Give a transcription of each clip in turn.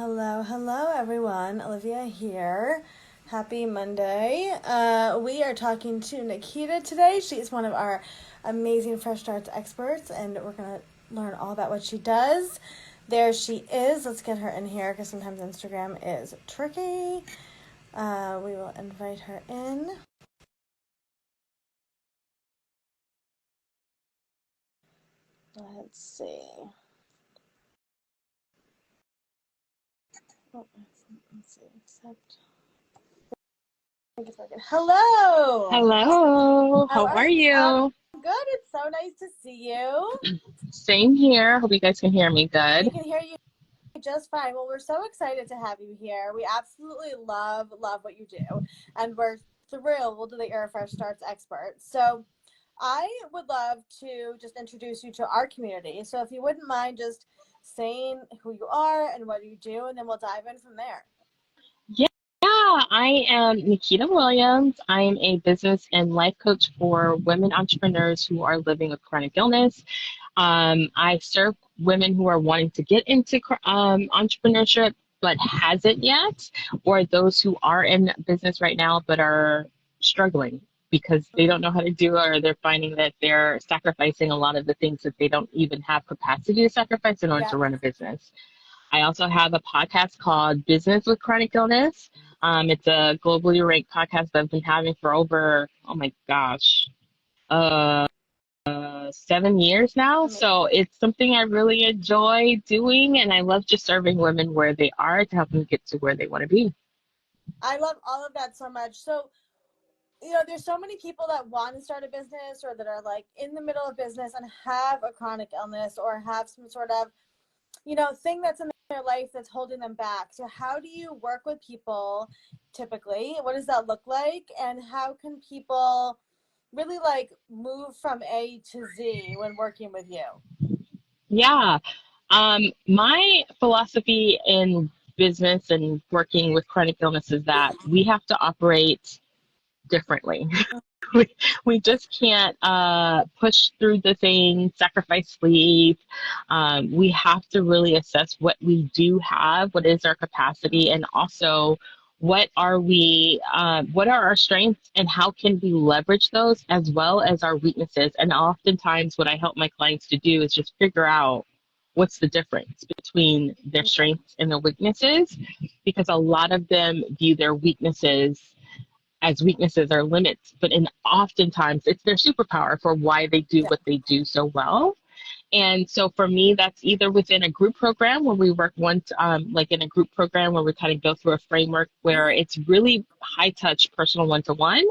Hello, everyone. Olivia here. Happy Monday. We are talking to Nikita today. She's one of our amazing fresh starts experts, and we're going to learn all about what she does. There she is. Let's get her in here because sometimes Instagram is tricky. We will invite her in. Let's see. Oh, let's see. Accept. Hello. Hello, How how are are you? you? Good. It's so nice to see you. Same here. Hope you guys can hear me We good. can hear you just fine. Well, we're so excited to have you here. We absolutely love what you do, and we're thrilled that you're a fresh starts expert. So, I would love to just introduce you to our community. So, if you wouldn't mind just saying who you are and what you do, and then we'll dive in from there. Yeah, I am Nikita Williams. I am a business and life coach for women entrepreneurs who are living with chronic illness. I serve women who are wanting to get into entrepreneurship but hasn't yet, or those who are in business right now but are struggling because they don't know how to do it, or they're finding that they're sacrificing a lot of the things that they don't even have capacity to sacrifice in order Yeah, to run a business. I also have a podcast called Business with Chronic Illness. It's a globally ranked podcast that I've been having for over, oh my gosh, uh, 7 years now. So amazing. it's something I really enjoy doing, and I love just serving women where they are to help them get to where they want to be. I love all of that so much. So, there's so many people that want to start a business or that are like in the middle of business and have a chronic illness or have some sort of thing that's in their life that's holding them back. So how do you work with people typically? What does that look like? And how can people really like move from A to Z when working with you? Yeah. My philosophy in business and working with chronic illness is that we have to operate differently. we, we just can't push through the thing, sacrifice sleep. We have to really assess what we do have, what is our capacity, and also what are our strengths, and how can we leverage those as well as our weaknesses. And oftentimes, what I help my clients to do is just figure out what's the difference between their strengths and their weaknesses, because a lot of them view their weaknesses as weaknesses or limits, but in oftentimes it's their superpower for why they do Yeah. what they do so well. And so for me, that's either within a group program where we work like in a group program where we kind of go through a framework where it's really high touch, personal one to one,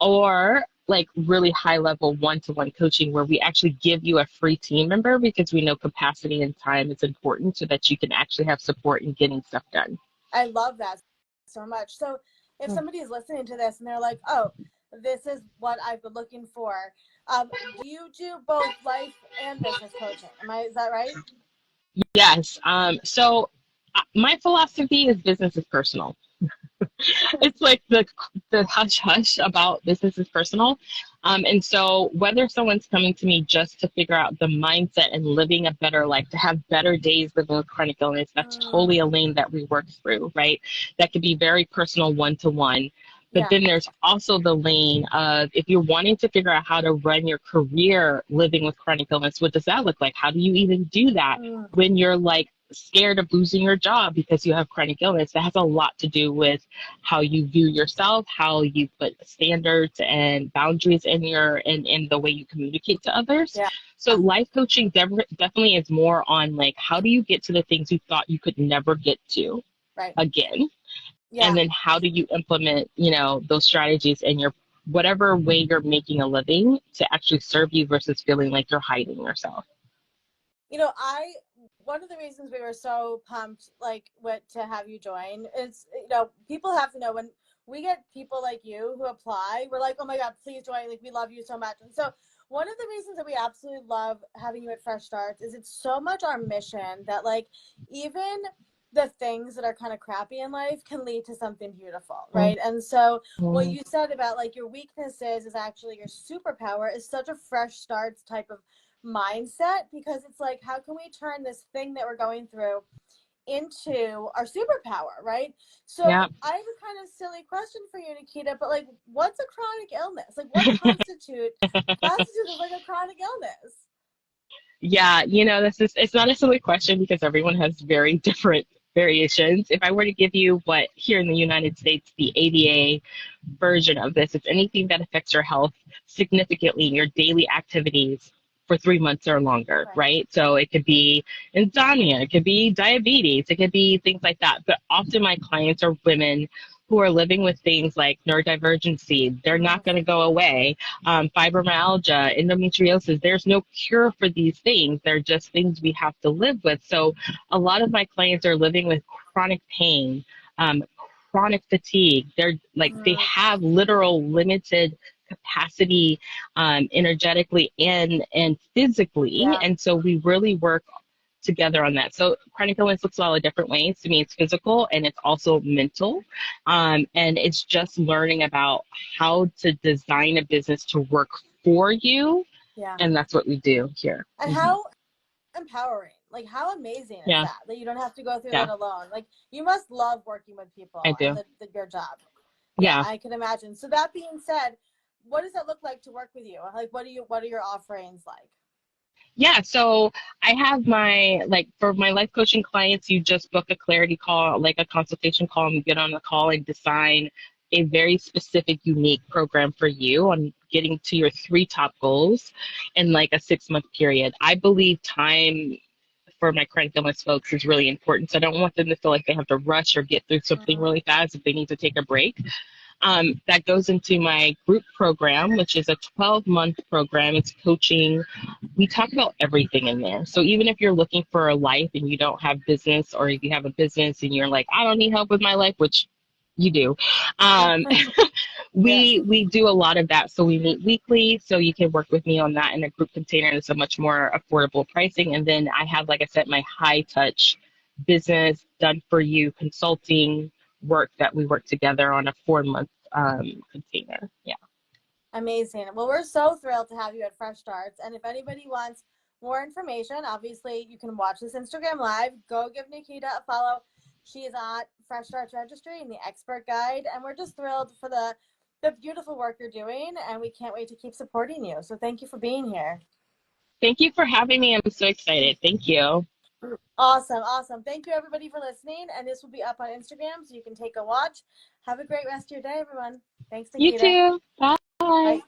or like really high level one to one coaching where we actually give you a free team member because we know capacity and time is important so that you can actually have support in getting stuff done. I love that so much. So if somebody is listening to this and they're like, oh, this is what I've been looking for, do you do both life and business coaching? Is that right? Yes. My philosophy is business is personal. It's like the hush hush about business is personal. And so whether someone's coming to me just to figure out the mindset and living a better life, to have better days living with chronic illness, that's totally a lane that we work through, right? That could be very personal one to one. But Yeah. then there's also the lane of if you're wanting to figure out how to run your career living with chronic illness, what does that look like? How do you even do that Mm, when you're like scared of losing your job because you have chronic illness? That has a lot to do with how you view yourself, how you put standards and boundaries in in the way you communicate to others. yeah. So life coaching definitely is more on like how do you get to the things you thought you could never get to Right. again, and Yeah. then how do you implement those strategies in your whatever way you're making a living to actually serve you versus feeling like you're hiding yourself. I one of the reasons we were so pumped, like, what to have you join is, people have to know when we get people like you who apply, we're like, oh my God, please join. Like, we love you so much. And so, one of the reasons that we absolutely love having you at Fresh Starts is it's so much our mission that, like, even the things that are kind of crappy in life can lead to something beautiful, right? And so, what Mm-hmm. you said about like your weaknesses is actually your superpower is such a fresh starts type of mindset, because it's like, how can we turn this thing that we're going through into our superpower, right? Yeah. So I have a kind of silly question for you, Nikita, but like, what's a chronic illness? Like, what constitutes as like a chronic illness? Yeah, it's not a silly question because everyone has very different variations. If I were to give you what here in the United States, the ADA version of this, it's anything that affects your health significantly in your daily activities for 3 months or longer, Okay. right? So it could be insomnia, it could be diabetes, it could be things like that. But often my clients are women who are living with things like neurodivergency. They're Mm-hmm. not going to go away. Fibromyalgia, endometriosis, there's no cure for these things. They're just things we have to live with. So a lot of my clients are living with chronic pain, um, chronic fatigue. They're like, they Mm-hmm. have literal limited capacity, energetically and physically. Yeah. And so we really work together on that. So chronic illness looks a lot of different ways. To me, it's physical and it's also mental. And it's just learning about how to design a business to work for you. Yeah. And that's what we do here. And Hmm. how empowering, like how amazing is Yeah, that you don't have to go through yeah, that alone. Like you must love working with I people and do. your job. Yeah, Yeah. I can imagine. So that being said, what does it look like to work with you? Like what are your offerings like? Yeah, so I have like for my life coaching clients, you just book a clarity call, like a consultation call, and we get on the call and design a very specific, unique program for you on getting to your three top goals in like a 6 month period. I believe time for my chronic illness folks is really important. So I don't want them to feel like they have to rush or get through something Mm-hmm. really fast if they need to take a break. That goes into my group program, which is a 12-month program. It's coaching. We talk about everything in there. So even if you're looking for a life and you don't have business, or if you have a business and you're like, I don't need help with my life, which you do, um, Yeah. we do a lot of that. So we meet weekly, so you can work with me on that in a group container. It's a much more affordable pricing. And then I have, like I said, my high touch business done for you consulting work that we work together on a 4 month container. Yeah. Amazing. Well, we're so thrilled to have you at Fresh Starts. And if anybody wants more information, obviously you can watch this Instagram live. Go give Nikita a follow. She is at Fresh Starts Registry in the expert guide. And we're just thrilled for the beautiful work you're doing. And we can't wait to keep supporting you. So thank you for being here. Thank you for having me. I'm so excited. Thank you. Awesome. Awesome. Thank you, everybody, for listening. And this will be up on Instagram so you can take a watch. Have a great rest of your day, everyone. Thanks, You Nikita. too. Bye. Bye.